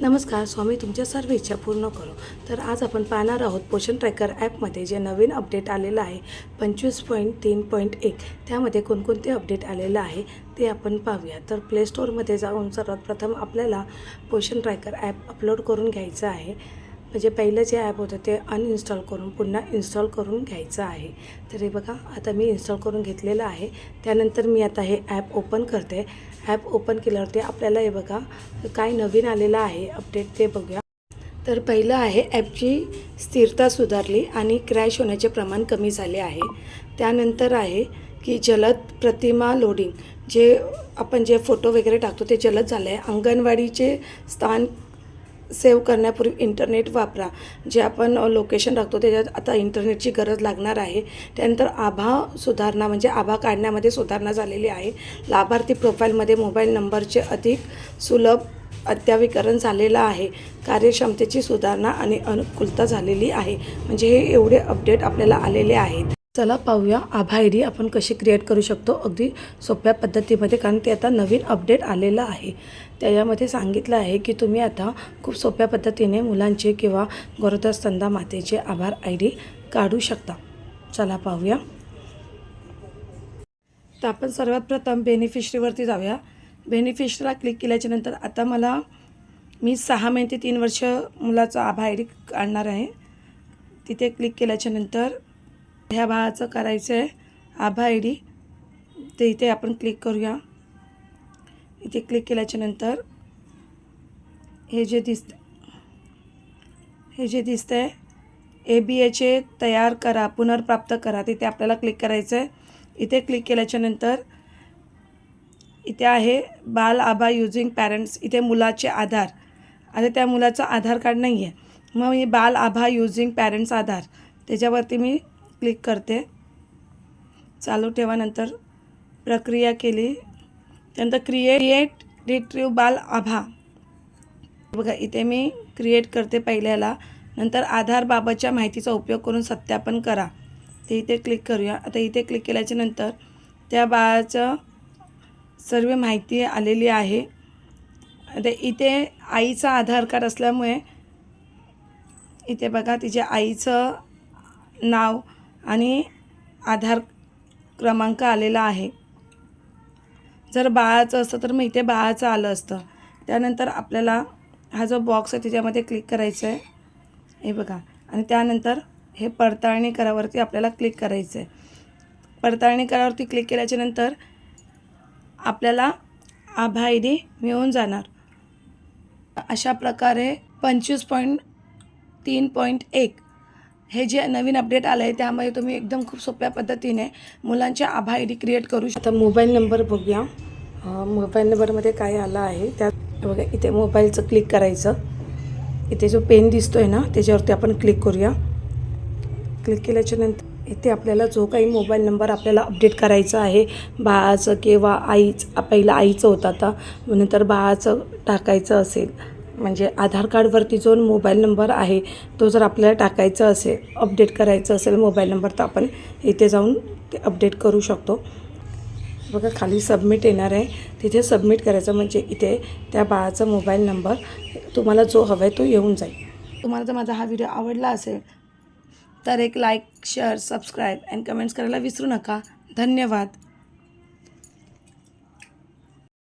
नमस्कार, स्वामी तुमच्या सर्व इच्छा पूर्ण करो. तर आज आपण पाहणार आहोत पोषण ट्रॅकर ॲपमध्ये जे नवीन अपडेट आलेलं आहे 25.3.1. त्यामध्ये कोणकोणते अपडेट आलेलं आहे ते आपण पाहूया. तर प्ले स्टोअरमध्ये जाऊन सर्वात प्रथम आपल्याला पोषण ट्रॅकर ॲप अपलोड करून घ्यायचं आहे. म्हणजे पहिलं जे ॲप होतं ते अनइन्स्टॉल करून पुन्हा इन्स्टॉल करून घ्यायचं आहे. तर हे बघा, आता मी इन्स्टॉल करून घेतलेलं आहे. त्यानंतर मी आता हे ॲप ओपन करते. ॲप ओपन केल्यावरती आपल्याला हे बघा काय नवीन आलेलं आहे अपडेट ते बघूया. तर पहिलं आहे ॲपची स्थिरता सुधारली आणि क्रॅश होण्याचे प्रमाण कमी झाले आहे. त्यानंतर आहे की जलद प्रतिमा लोडिंग, जे आपण जे फोटो वगैरे टाकतो ते जलद झालं आहे. अंगणवाडीचे स्थान सेव्ह करण्यापूर्वी इंटरनेट वापरा. जे आपण लोकेशन टाकतो त्याच्यात आता इंटरनेटची गरज लागणार आहे. त्यानंतर आभा सुधारणा, म्हणजे आभा काढण्यामध्ये सुधारणा झालेली आहे. लाभार्थी प्रोफाईलमध्ये मोबाईल नंबरचे अधिक सुलभ अद्ययावतीकरण झालेलं आहे. कार्यक्षमतेची सुधारणा आणि अनुकूलता झालेली आहे. म्हणजे हे एवढे अपडेट आपल्याला आलेले आहेत. चला पाहूया आभा आय डी आपण कशी क्रिएट करू शकतो अगदी सोप्या पद्धतीमध्ये, कारण ते आता नवीन अपडेट आलेलं आहे. त्याच्यामध्ये सांगितलं आहे की तुम्ही आता खूप सोप्या पद्धतीने मुलांचे किंवा गरोदर स्तनदा मातेचे आधार आय डी काढू शकता. चला पाहूया. तर आपण सर्वात प्रथम बेनिफिशरीवरती जाऊया. बेनिफिशरीला क्लिक केल्याच्यानंतर आता मी 6 महिने ते 3 वर्ष मुलाचा आभा आय डी काढणार आहे. तिथे क्लिक केल्याच्यानंतर ह्या बाळाचं करायचं आहे आभा आय डी. ते इथे आपण क्लिक करूया. इथे क्लिक केल्याच्यानंतर हे जे दिसतं आहे ABHA तयार करा, पुनर्प्राप्त करा, तिथे आपल्याला क्लिक करायचं आहे. इथे क्लिक केल्याच्यानंतर इथे आहे बाल आभा युजिंग पॅरेंट्स. इथे मुलाचे आधार, आता त्या मुलाचा आधार कार्ड नाही आहे, मग मी बाल आभा युजिंग पॅरेंट्स आधार त्याच्यावरती मी क्लिक करते. चालू ठेवानंतर प्रक्रिया केली. त्यानंतर क्रिएट रिट्रीव बाल आभा. बघा इथे मी क्रिएट करते पहिल्याला. नंतर आधारबाबतच्या माहितीचा उपयोग करून सत्यापन करा, ते इथे क्लिक करूया. आता इथे क्लिक केल्याच्यानंतर त्या बाळाचं सर्व माहिती आलेली आहे. आता इथे आईचा आधार कार्ड असल्यामुळे इथे बघा तिच्या आईचं नाव आणि आधार क्रमांक आलेला आहे. जर बाळाचं असतं तर मग इथे बाळाचं आलं असतं. त्यानंतर आपल्याला हा जो बॉक्स आहे त्याच्यामध्ये क्लिक करायचं आहे, हे बघा. आणि त्यानंतर हे पडताळणी करावरती आपल्याला क्लिक करायचं आहे. पडताळणी करावरती क्लिक केल्याच्यानंतर आपल्याला आभा आय डी मिळून जाणार. अशा प्रकारे 25.3.1 हे जे नवीन अपडेट आलं आहे त्यामध्ये तुम्ही एकदम खूप सोप्या पद्धतीने मुलांच्या आभा आय डी क्रिएट करू शकता. मोबाईल नंबर बघूया. मोबाईल नंबरमध्ये काय आलं आहे त्यात बघा. इथे मोबाईलचं क्लिक करायचं. इथे जो पेन दिसतो आहे ना त्याच्यावरती आपण क्लिक करूया. क्लिक केल्याच्यानंतर इथे आपल्याला जो काही मोबाईल नंबर आपल्याला अपडेट करायचा आहे बाळाचं किंवा पहिला आईचं होतं, आता नंतर बाळाचं टाकायचं असेल, म्हणजे आधार कार्डवरती जो मोबाईल नंबर आहे तो जर आपल्याला टाकायचा असेल, अपडेट करायचं असेल मोबाईल नंबर, तर आपण इथे जाऊन ते अपडेट करू शकतो. बघा खाली सबमिट येणार आहे, तिथे सबमिट करायचं. म्हणजे इथे त्या बाळाचा मोबाईल नंबर तुम्हाला जो हवा आहे तो येऊन जाईल. तुम्हाला जर माझा हा व्हिडिओ आवडला असेल तर एक like, share, subscribe and comments करायला विसरू नका. धन्यवाद.